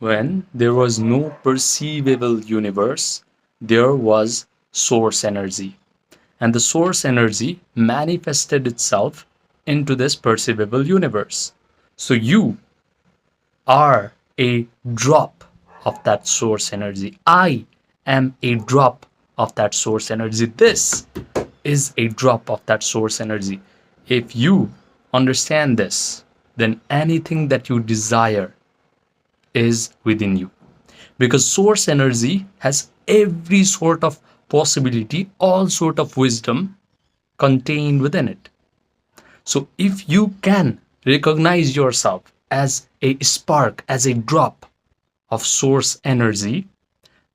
When there was no perceivable universe, there was source energy. And the source energy manifested itself into this perceivable universe. So you are a drop of that source energy. I am a drop of that source energy. This is a drop of that source energy. If you understand this, then anything that you desire is within you, because source energy has every sort of possibility, all sort of wisdom contained within it. So if you can recognize yourself as a spark, as a drop of source energy,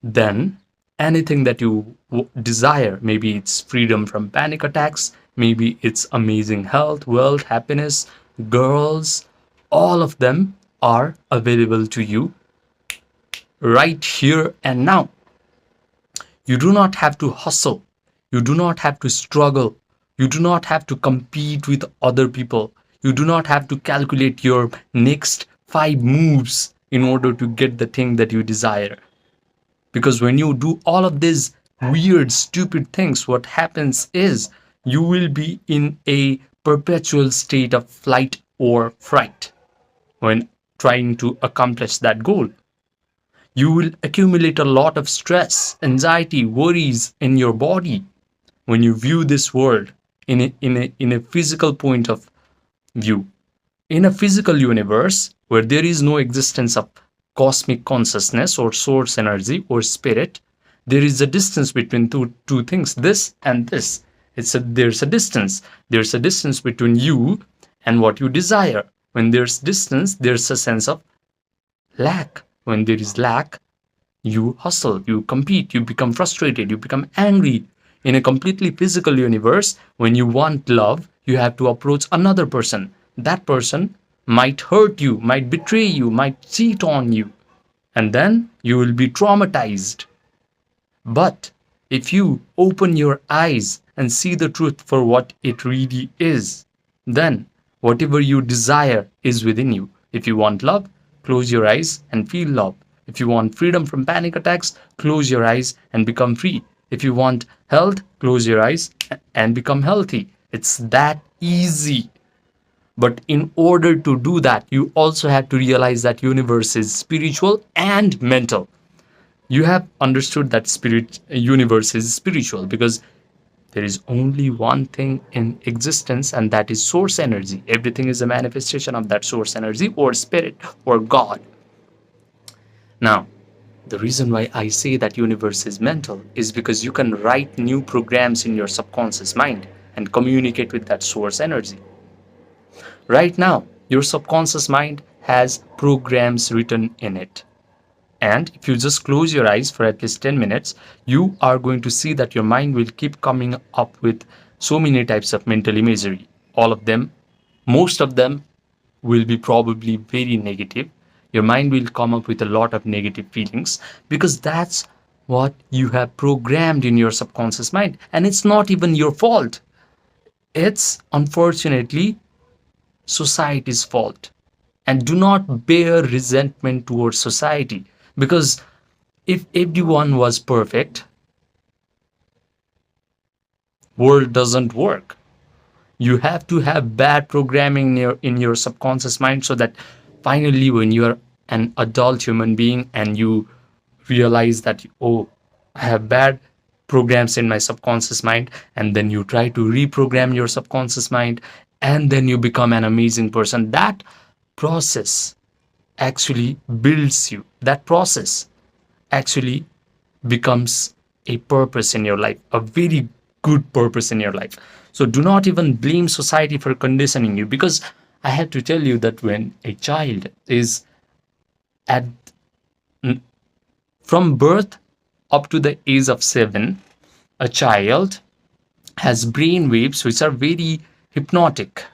then anything that you desire, maybe it's freedom from panic attacks, maybe it's amazing health, wealth, happiness, girls, all of them are available to you right here and now. You do not have to hustle. You do not have to struggle. You do not have to compete with other people. You do not have to calculate your next 5 moves in order to get the thing that you desire. Because when you do all of these weird, stupid things, what happens is you will be in a perpetual state of flight or fright when trying to accomplish that goal. You will accumulate a lot of stress, anxiety, worries in your body when you view this world in a physical point of view. In a physical universe where there is no existence of cosmic consciousness or source energy or spirit, there is a distance between two things, this and this. There's a distance. There's a distance between you and what you desire. When there's distance, there's a sense of lack. When there is lack, you hustle, you compete, you become frustrated, you become angry. In a completely physical universe, when you want love, you have to approach another person. That person might hurt you, might betray you, might cheat on you, and then you will be traumatized. But if you open your eyes and see the truth for what it really is, then whatever you desire is within you. If you want love, close your eyes and feel love. If you want freedom from panic attacks, close your eyes and become free. If you want health, close your eyes and become healthy. It's that easy. But in order to do that, you also have to realize that universe is spiritual and mental. You have understood that spirit universe is spiritual because there is only one thing in existence, and that is source energy. Everything is a manifestation of that source energy or spirit or God. Now, the reason why I say that universe is mental is because you can write new programs in your subconscious mind and communicate with that source energy. Right now, your subconscious mind has programs written in it. And if you just close your eyes for at least 10 minutes, you are going to see that your mind will keep coming up with so many types of mental imagery. All of them, most of them will be probably very negative. Your mind will come up with a lot of negative feelings because that's what you have programmed in your subconscious mind. And it's not even your fault. It's unfortunately society's fault. And do not bear resentment towards society, because if everyone was perfect, world doesn't work. You have to have bad programming in your subconscious mind so that finally when you are an adult human being and you realize that, oh, I have bad programs in my subconscious mind, and then you try to reprogram your subconscious mind, and then you become an amazing person. That process actually builds you. That process actually becomes a purpose in your life, a very good purpose in your life. So do not even blame society for conditioning you, because I have to tell you that when a child is at from birth up to the age of 7, a child has brain waves which are very hypnotic.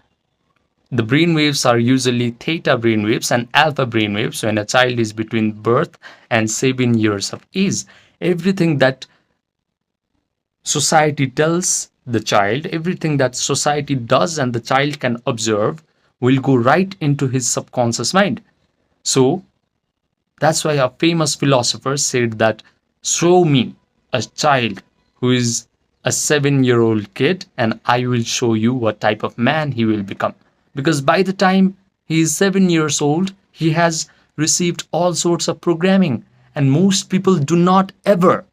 The brain waves are usually theta brain waves and alpha brain waves when a child is between birth and 7 years of age. Everything that society tells the child, everything that society does and the child can observe will go right into his subconscious mind. So That's why a famous philosopher said that, show me a child who is a 7-year-old kid, and I will show you what type of man he will become. Because by the time he is 7 years old, he has received all sorts of programming, and most people do not ever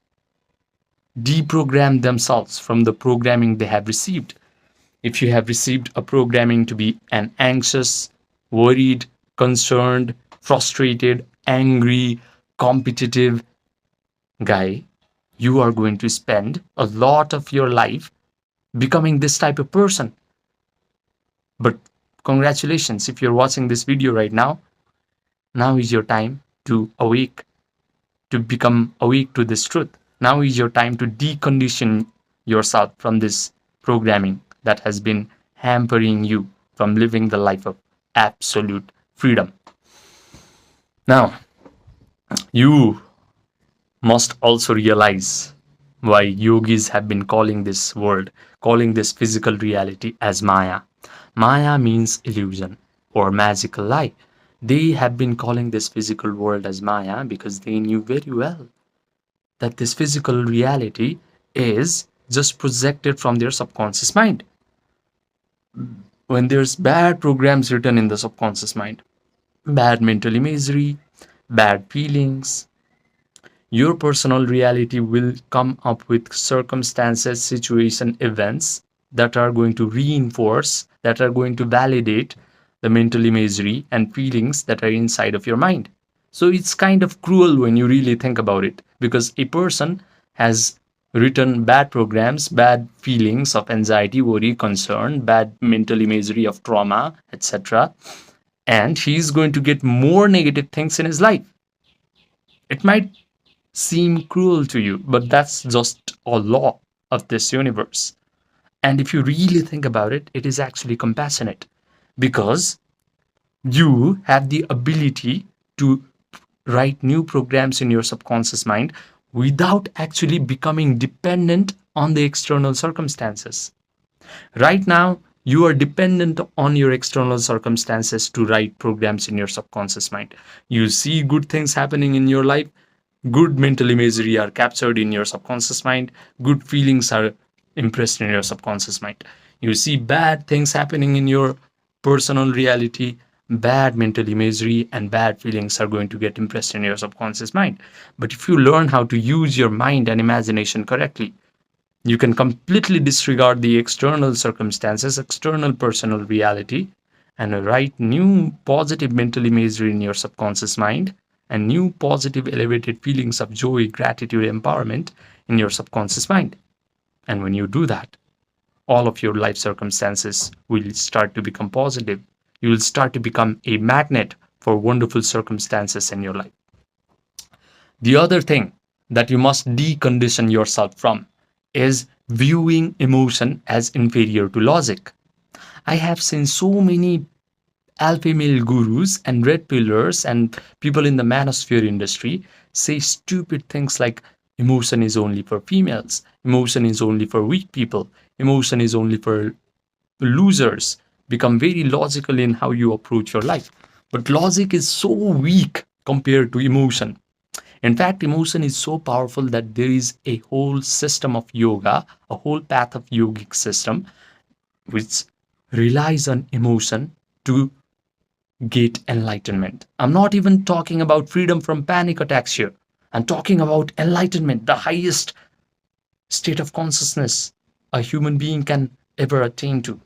deprogram themselves from the programming they have received. If you have received a programming to be an anxious, worried, concerned, frustrated, angry, competitive guy, you are going to spend a lot of your life becoming this type of person. But congratulations, if you're watching this video right now, now is your time to awake, to become awake to this truth. Now is your time to decondition yourself from this programming that has been hampering you from living the life of absolute freedom. Now, you must also realize why yogis have been calling this world, calling this physical reality as Maya. Maya means illusion or magical lie. They have been calling this physical world as Maya because they knew very well that this physical reality is just projected from their subconscious mind. When there's bad programs written in the subconscious mind, bad mental imagery, bad feelings, your personal reality will come up with circumstances, situation, events that are going to reinforce, that are going to validate the mental imagery and feelings that are inside of your mind. So it's kind of cruel when you really think about it, because a person has written bad programs, bad feelings of anxiety, worry, concern, bad mental imagery of trauma, etc. And he's going to get more negative things in his life. It might seem cruel to you, but that's just a law of this universe. And if you really think about it, it is actually compassionate, because you have the ability to write new programs in your subconscious mind without actually becoming dependent on the external circumstances. Right now, you are dependent on your external circumstances to write programs in your subconscious mind. You see good things happening in your life, good mental imagery are captured in your subconscious mind, good feelings are impressed in your subconscious mind. You see bad things happening in your personal reality, bad mental imagery and bad feelings are going to get impressed in your subconscious mind. But if you learn how to use your mind and imagination correctly, you can completely disregard the external circumstances, external personal reality, and write new positive mental imagery in your subconscious mind and new positive elevated feelings of joy, gratitude, empowerment in your subconscious mind. And when you do that, all of your life circumstances will start to become positive. You will start to become a magnet for wonderful circumstances in your life. The other thing that you must decondition yourself from is viewing emotion as inferior to logic. I have seen so many alpha male gurus and red pillars and people in the manosphere industry say stupid things like emotion is only for females, emotion is only for weak people, emotion is only for losers. Become very logical in how you approach your life. But logic is so weak compared to emotion. In fact, emotion is so powerful that there is a whole system of yoga, a whole path of yogic system, which relies on emotion to get enlightenment. I'm not even talking about freedom from panic attacks here. I'm talking about enlightenment, the highest state of consciousness a human being can ever attain to.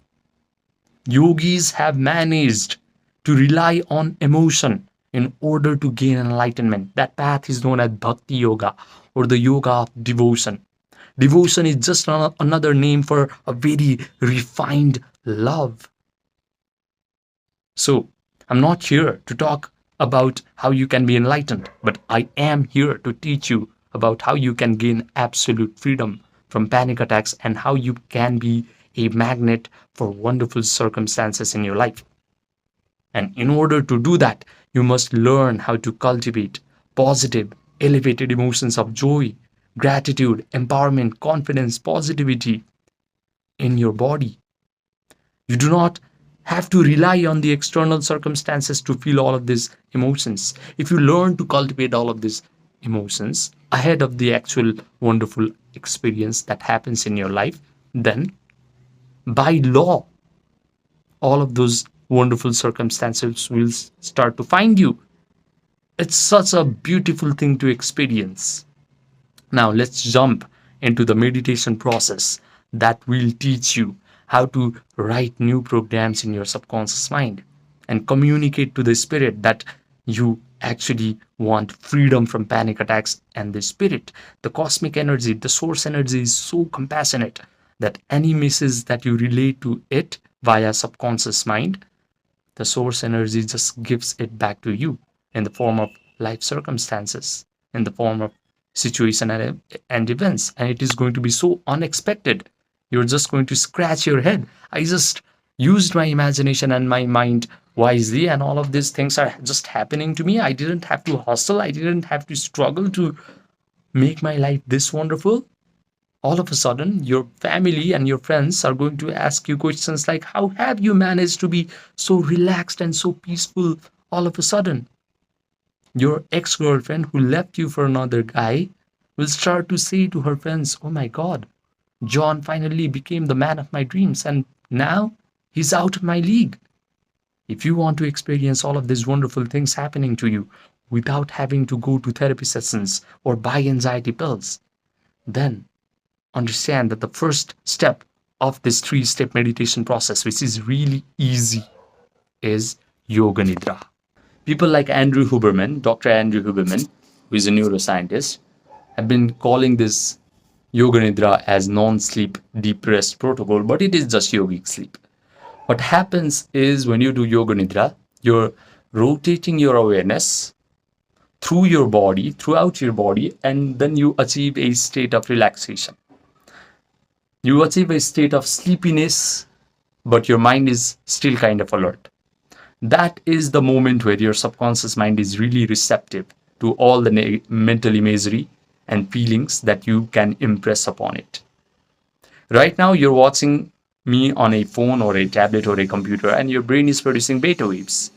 Yogis have managed to rely on emotion in order to gain enlightenment. That path is known as bhakti yoga or the yoga of devotion. Devotion is just another name for a very refined love. So, I'm not here to talk about how you can be enlightened, but I am here to teach you about how you can gain absolute freedom from panic attacks and how you can be a magnet for wonderful circumstances in your life. And in order to do that, you must learn how to cultivate positive, elevated emotions of joy, gratitude, empowerment, confidence, positivity in your body. You do not have to rely on the external circumstances to feel all of these emotions. If you learn to cultivate all of these emotions ahead of the actual wonderful experience that happens in your life, then by law, all of those wonderful circumstances will start to find you. It's such a beautiful thing to experience. Now, let's jump into the meditation process that will teach you how to write new programs in your subconscious mind and communicate to the spirit that you actually want freedom from panic attacks. And the spirit, the cosmic energy, the source energy is so compassionate that any message that you relate to it via subconscious mind, the source energy just gives it back to you in the form of life circumstances, in the form of situation and events. And it is going to be so unexpected. You're just going to scratch your head. I just used my imagination and my mind wisely, and all of these things are just happening to me. I didn't have to hustle, I didn't have to struggle to make my life this wonderful. All of a sudden, your family and your friends are going to ask you questions like, how have you managed to be so relaxed and so peaceful all of a sudden? Your ex-girlfriend who left you for another guy will start to say to her friends, oh my God, John finally became the man of my dreams, and now he's out of my league. If you want to experience all of these wonderful things happening to you without having to go to therapy sessions or buy anxiety pills, then understand that the first step of this 3-step meditation process, which is really easy, is Yoga Nidra. People like Dr. Andrew Huberman, who is a neuroscientist, have been calling this Yoga Nidra as non-sleep deep rest protocol, but it is just yogic sleep. What happens is when you do Yoga Nidra, you're rotating your awareness through your body, throughout your body, and then you achieve a state of relaxation. You achieve a state of sleepiness, but your mind is still kind of alert. That is the moment where your subconscious mind is really receptive to all the mental imagery and feelings that you can impress upon it. Right now, you're watching me on a phone or a tablet or a computer, and your brain is producing beta waves.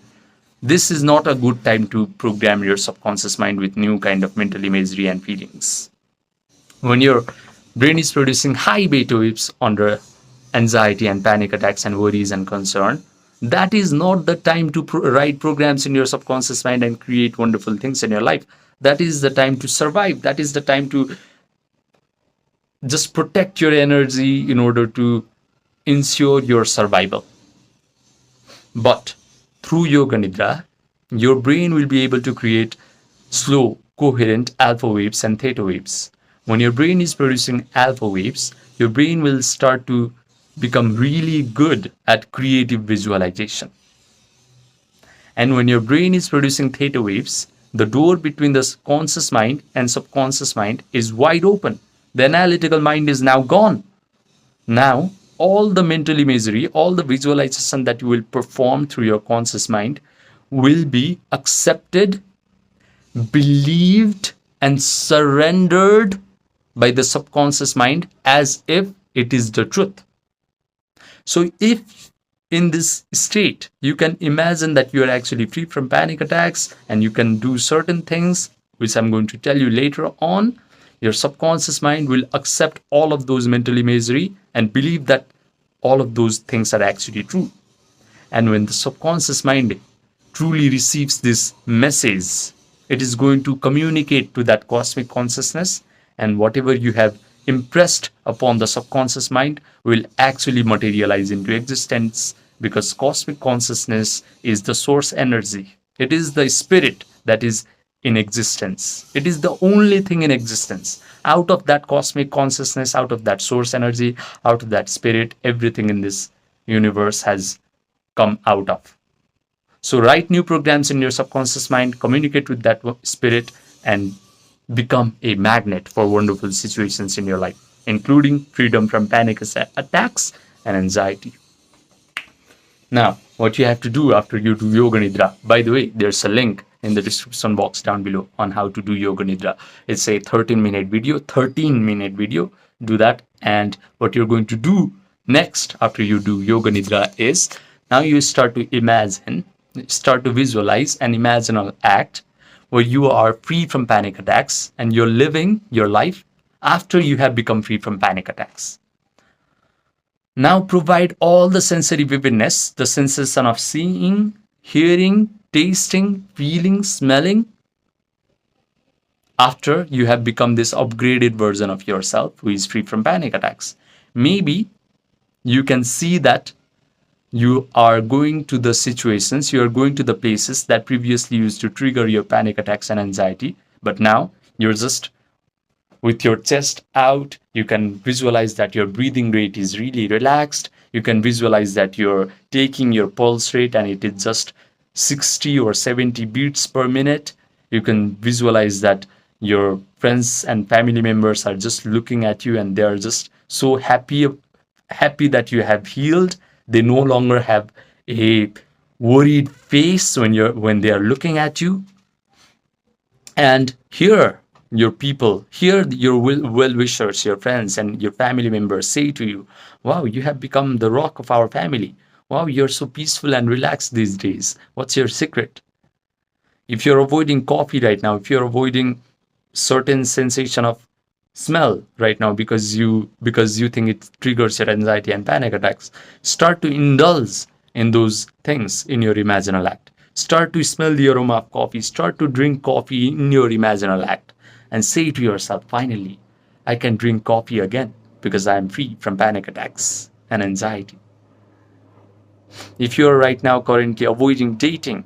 This is not a good time to program your subconscious mind with new kind of mental imagery and feelings. When your brain is producing high beta waves under anxiety and panic attacks and worries and concern, that is not the time to write programs in your subconscious mind and create wonderful things in your life. That is the time to survive. That is the time to just protect your energy in order to ensure your survival. But through Yoga Nidra, your brain will be able to create slow, coherent alpha waves and theta waves. When your brain is producing alpha waves, your brain will start to become really good at creative visualization. And when your brain is producing theta waves, the door between the conscious mind and subconscious mind is wide open. The analytical mind is now gone. Now, all the mental imagery, all the visualization that you will perform through your conscious mind will be accepted, believed, and surrendered by the subconscious mind as if it is the truth. So if in this state, you can imagine that you are actually free from panic attacks and you can do certain things, which I'm going to tell you later on, your subconscious mind will accept all of those mental imagery and believe that all of those things are actually true. And when the subconscious mind truly receives this message, it is going to communicate to that cosmic consciousness, and whatever you have impressed upon the subconscious mind will actually materialize into existence, because cosmic consciousness is the source energy. It is the spirit that is in existence. It is the only thing in existence. Out of that cosmic consciousness, out of that source energy, out of that spirit, everything in this universe has come out of. So write new programs in your subconscious mind, communicate with that spirit, and become a magnet for wonderful situations in your life, including freedom from panic attacks and anxiety. Now, what you have to do after you do Yoga Nidra, by the way, there's a link in the description box down below on how to do Yoga Nidra. It's a 13-minute video, do that. And what you're going to do next after you do Yoga Nidra is, Now you start to imagine, start to visualize an imaginal act where you are free from panic attacks and you're living your life after you have become free from panic attacks. Now provide all the sensory vividness, the sensation of seeing, hearing, tasting, feeling, smelling, after you have become this upgraded version of yourself who is free from panic attacks. Maybe you can see that you are going to the situations, you are going to the places that previously used to trigger your panic attacks and anxiety, but now you're just with your chest out. You can visualize that your breathing rate is really relaxed. You can visualize that you're taking your pulse rate and it is just 60 or 70 beats per minute. You can visualize that your friends and family members are just looking at you and they are just so happy that you have healed. They no longer have a worried face when they are looking at you. And here your people, here your well-wishers, your friends and your family members say to you, wow, you have become the rock of our family. Wow, you're so peaceful and relaxed these days. What's your secret? If you're avoiding coffee right now, if you're avoiding certain sensation of smell right now because you think it triggers your anxiety and panic attacks, start to indulge in those things in your imaginal act. Start to smell the aroma of coffee. Start to drink coffee in your imaginal act and say to yourself, finally, I can drink coffee again because I am free from panic attacks and anxiety. If you're right now currently avoiding dating,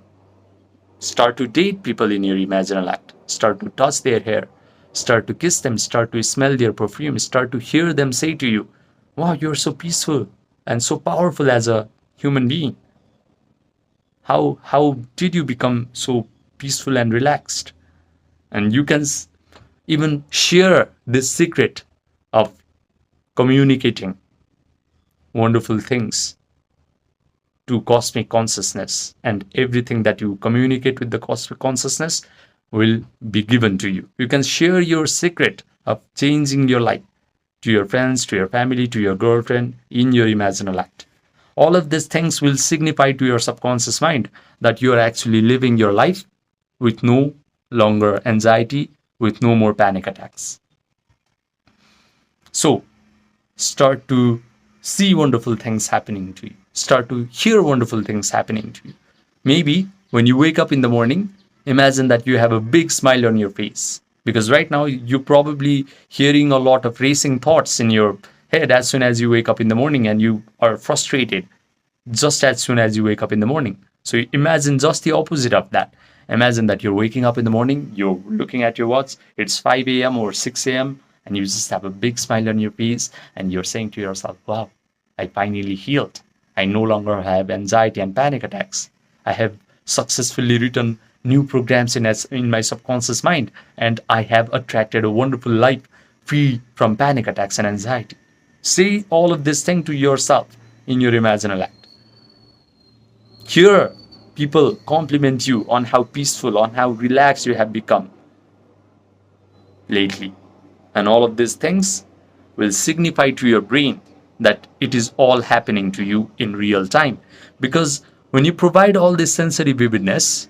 start to date people in your imaginal act. Start to touch their hair. Start to kiss them. Start to smell their perfume. Start to hear them say to you, wow, you're so peaceful and so powerful as a human being. How did you become so peaceful and relaxed? And you can even share this secret of communicating wonderful things to cosmic consciousness, and everything that you communicate with the cosmic consciousness will be given to you. You can share your secret of changing your life to your friends, to your family, to your girlfriend in your imaginal act. All of these things will signify to your subconscious mind that you are actually living your life with no longer anxiety, with no more panic attacks. So start to see wonderful things happening to you. Start to hear wonderful things happening to you. Maybe when you wake up in the morning, imagine that you have a big smile on your face. Because right now you're probably hearing a lot of racing thoughts in your head as soon as you wake up in the morning, and you are frustrated just as soon as you wake up in the morning. So imagine just the opposite of that. Imagine that you're waking up in the morning, you're looking at your watch, it's 5 a.m. or 6 a.m., and you just have a big smile on your face, and you're saying to yourself, wow, I finally healed. I no longer have anxiety and panic attacks. I have successfully written new programs in my subconscious mind, and I have attracted a wonderful life free from panic attacks and anxiety. Say all of this thing to yourself in your imaginal act. Hear people compliment you on how peaceful, on how relaxed you have become lately. And all of these things will signify to your brain that it is all happening to you in real time. Because when you provide all this sensory vividness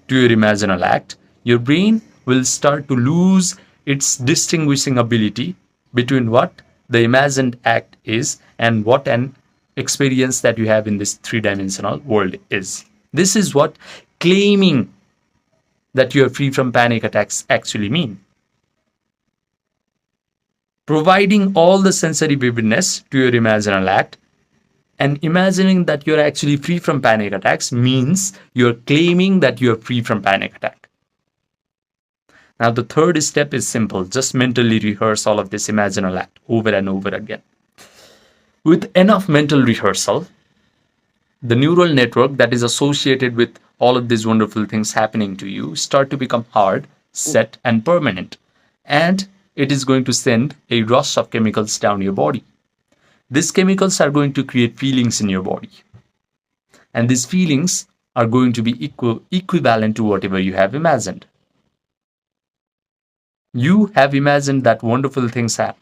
to your imaginal act, your brain will start to lose its distinguishing ability between what the imagined act is and what an experience that you have in this three-dimensional world is. This is what claiming that you are free from panic attacks actually mean. Providing all the sensory vividness to your imaginal act and imagining that you're actually free from panic attacks means you're claiming that you're free from panic attack. Now the third step is simple. Just mentally rehearse all of this imaginal act over and over again. With enough mental rehearsal, the neural network that is associated with all of these wonderful things happening to you start to become hard, set, and permanent. And it is going to send a rush of chemicals down your body. These chemicals are going to create feelings in your body. And these feelings are going to be equivalent to whatever you have imagined. You have imagined that wonderful things are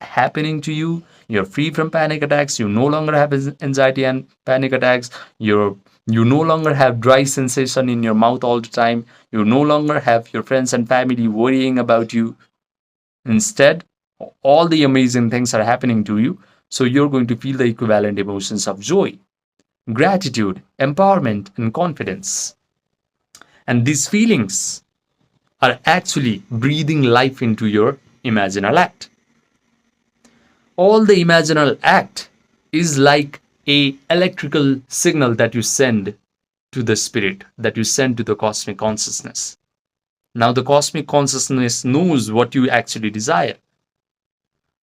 happening to you. You're free from panic attacks. You no longer have anxiety and panic attacks. You no longer have dry sensation in your mouth all the time. You no longer have your friends and family worrying about you. Instead, all the amazing things are happening to you. So you're going to feel the equivalent emotions of joy, gratitude, empowerment, and confidence. And these feelings are actually breathing life into your imaginal act. All the imaginal act is like a electrical signal that you send to the spirit, that you send to the cosmic consciousness. Now the cosmic consciousness knows what you actually desire,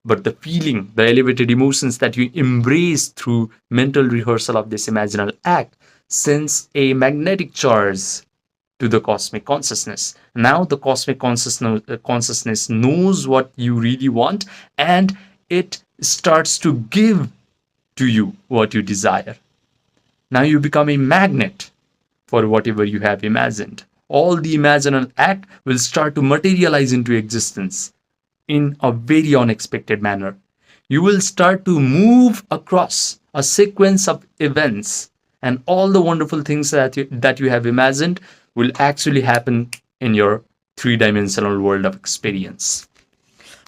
but the feeling, the elevated emotions that you embrace through mental rehearsal of this imaginal act sends a magnetic charge to the cosmic consciousness. Now the cosmic consciousness knows what you really want, and it starts to give to you what you desire. Now you become a magnet for whatever you have imagined. All the imaginal act will start to materialize into existence in a very unexpected manner. You will start to move across a sequence of events, and all the wonderful things that you have imagined will actually happen in your three-dimensional world of experience.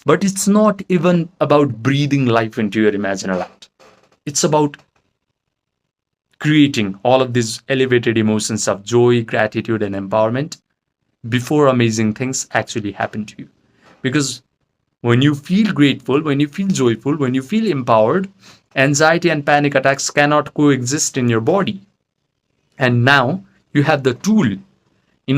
But it's not even about breathing life into your imaginal act. It's about creating all of these elevated emotions of joy, gratitude, and empowerment before amazing things actually happen to you. Because when you feel grateful, when you feel joyful, when you feel empowered, anxiety and panic attacks cannot coexist in your body. And now you have the tool you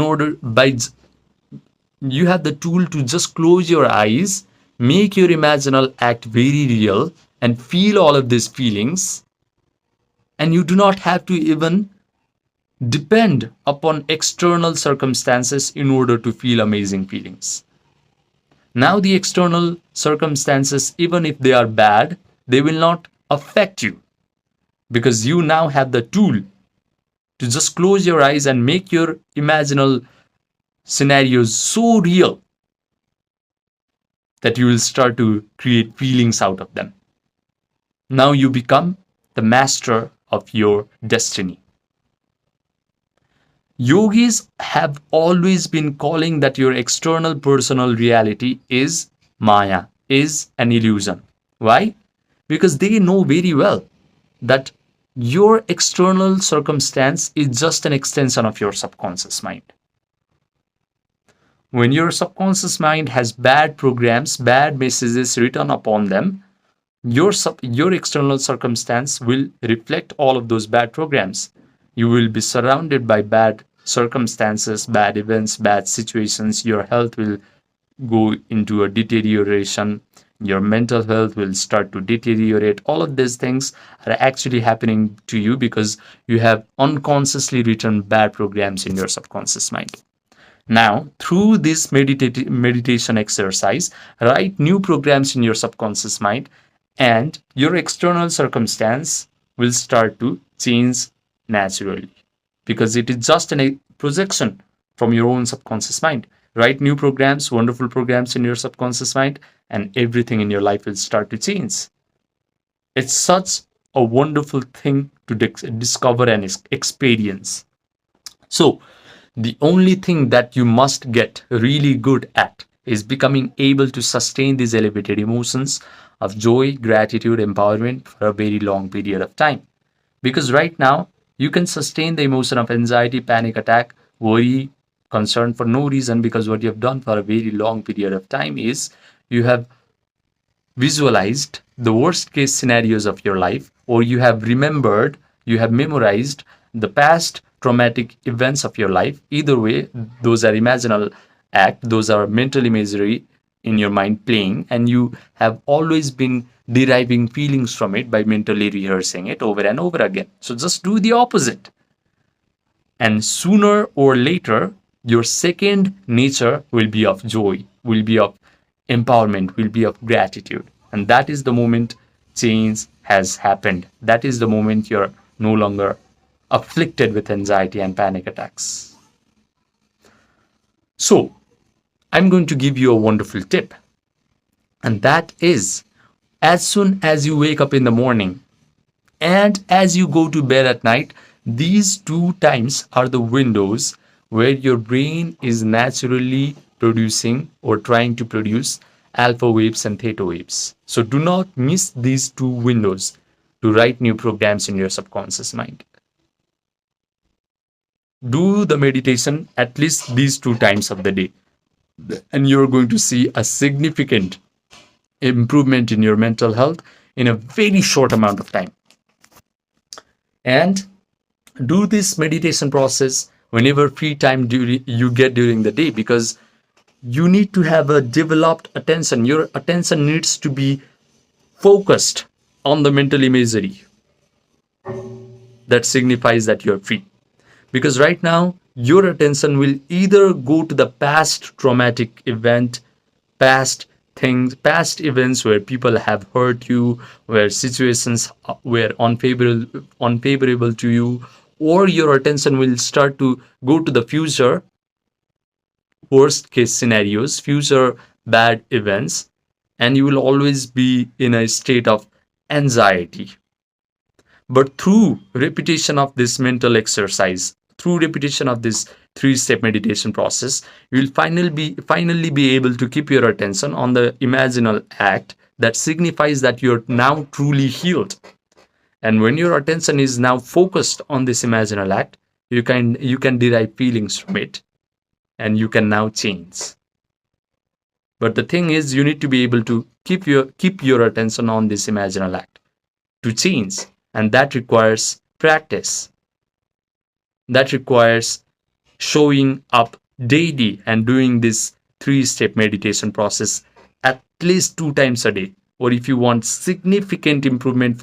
have the tool to just close your eyes, make your imaginal act very real, and feel all of these feelings. And you do not have to even depend upon external circumstances in order to feel amazing feelings. Now the external circumstances, even if they are bad, they will not affect you, because you now have the tool to just close your eyes and make your imaginal scenarios so real that you will start to create feelings out of them. Now you become the master of your destiny. Yogis have always been calling that your external personal reality is Maya, is an illusion. Why? Because they know very well that your external circumstance is just an extension of your subconscious mind. When your subconscious mind has bad programs, bad messages written upon them, your external circumstance will reflect all of those bad programs. You will be surrounded by bad circumstances, bad events, bad situations. Your health will go into a deterioration. Your mental health will start to deteriorate. All of these things are actually happening to you because you have unconsciously written bad programs in your subconscious mind. Now, through this meditation exercise, write new programs in your subconscious mind, and your external circumstance will start to change naturally, because it is just a projection from your own subconscious mind. Write new programs, wonderful programs in your subconscious mind, and everything in your life will start to change. It's such a wonderful thing to discover and experience. So, the only thing that you must get really good at is becoming able to sustain these elevated emotions of joy, gratitude, empowerment for a very long period of time. Because right now, you can sustain the emotion of anxiety, panic attack, worry, concern for no reason, because what you have done for a very long period of time is you have visualized the worst case scenarios of your life, or you have remembered, you have memorized the past traumatic events of your life. Either way, those are imaginal act, those are mental imagery in your mind playing, and you have always been deriving feelings from it by mentally rehearsing it over and over again. So just do the opposite, and sooner or later your second nature will be of joy, will be of empowerment, will be of gratitude. And that is the moment change has happened. That is the moment you're no longer afflicted with anxiety and panic attacks. So, I'm going to give you a wonderful tip, and that is As soon as you wake up in the morning and as you go to bed at night, these two times are the windows where your brain is naturally producing or trying to produce alpha waves and theta waves. So do not miss these two windows to write new programs in your subconscious mind. Do the meditation at least these two times of the day, and you're going to see a significant improvement in your mental health in a very short amount of time. And do this meditation process whenever free time you get during the day, because you need to have a developed attention. Your attention needs to be focused on the mental imagery that signifies that you're free. Because right now, your attention will either go to the past traumatic event, past things, past events where people have hurt you, where situations were unfavorable to you, or your attention will start to go to the future, worst case scenarios, future bad events, and you will always be in a state of anxiety. But through repetition of this mental exercise, through repetition of this three-step meditation process, you will finally be able to keep your attention on the imaginal act that signifies that you're now truly healed. And when your attention is now focused on this imaginal act, you can derive feelings from it, and you can now change. But the thing is, you need to be able to keep your attention on this imaginal act to change, and that requires practice. That requires showing up daily and doing this three-step meditation process at least 2 times a day, or if you want significant improvement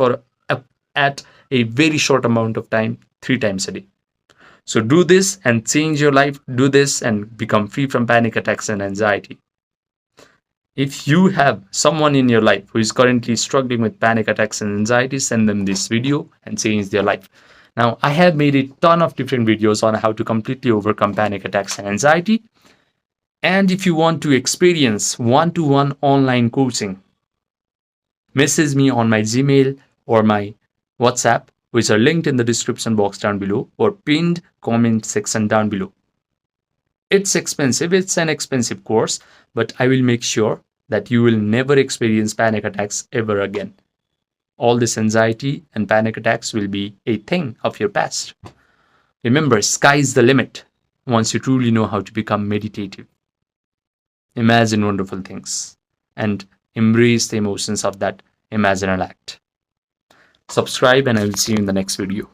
at a very short amount of time, 3 times a day. So do this and change your life. Do this and become free from panic attacks and anxiety. If you have someone in your life who is currently struggling with panic attacks and anxiety, send them this video and change their life. Now, I have made a ton of different videos on how to completely overcome panic attacks and anxiety. And if you want to experience one-to-one online coaching, message me on my Gmail or my WhatsApp, which are linked in the description box down below or pinned comment section down below. It's expensive, it's an expensive course, but I will make sure that you will never experience panic attacks ever again. All this anxiety and panic attacks will be a thing of your past. Remember, sky's the limit once you truly know how to become meditative. Imagine wonderful things and embrace the emotions of that imaginal act. Subscribe, and I will see you in the next video.